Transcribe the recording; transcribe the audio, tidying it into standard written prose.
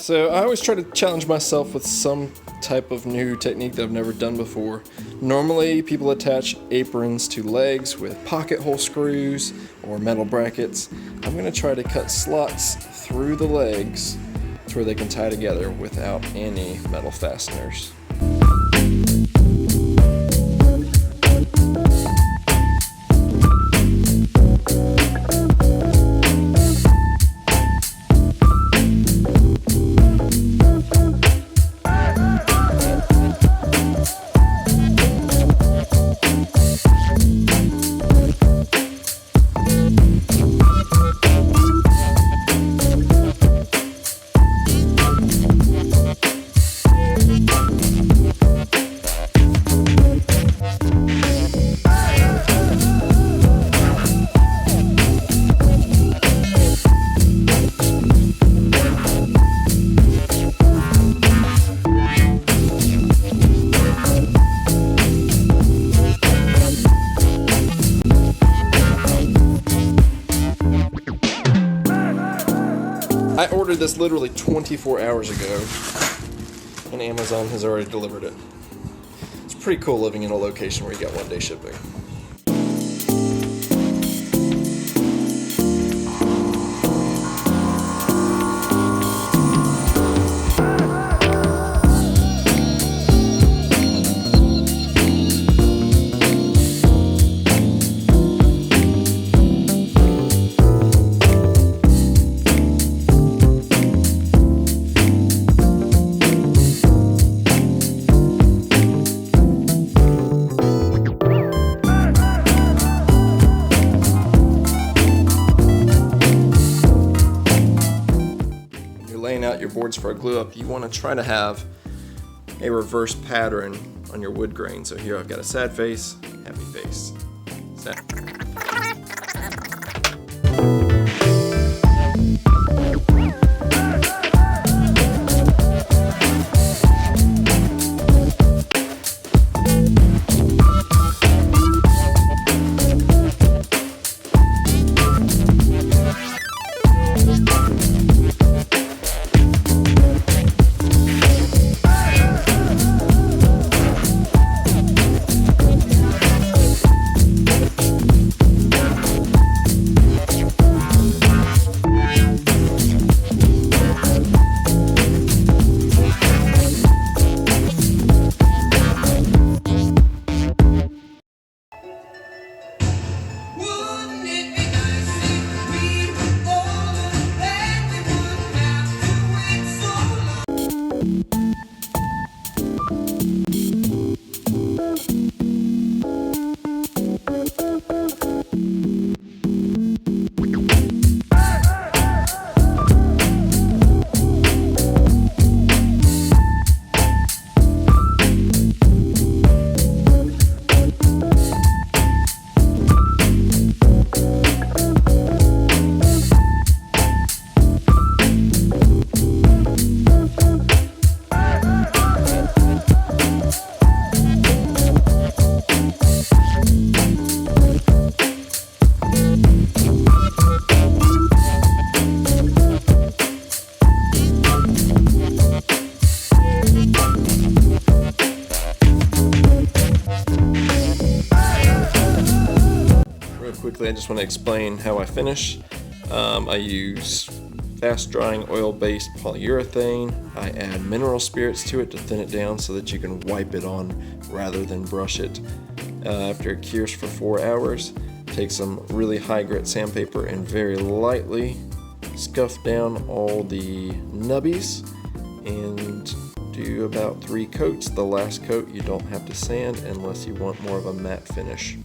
So I always try to challenge myself with some type of new technique that I've never done before. Normally people attach aprons to legs with pocket hole screws or metal brackets. I'm going to try to cut slots through the legs to where they can tie together without any metal fasteners. I ordered this literally 24 hours ago, and Amazon has already delivered it. It's pretty cool living in a location where you got 1-day shipping. Laying out your boards for a glue up, you want to try to have a reverse pattern on your wood grain. So here I've got a sad face, happy face, sad. Quickly, I just want to explain how I finish. I use fast drying oil-based polyurethane. I add mineral spirits to it to thin it down so that you can wipe it on rather than brush it. After it cures for 4 hours, take some really high grit sandpaper and very lightly scuff down all the nubbies and do about 3 coats. The last coat you don't have to sand unless you want more of a matte finish.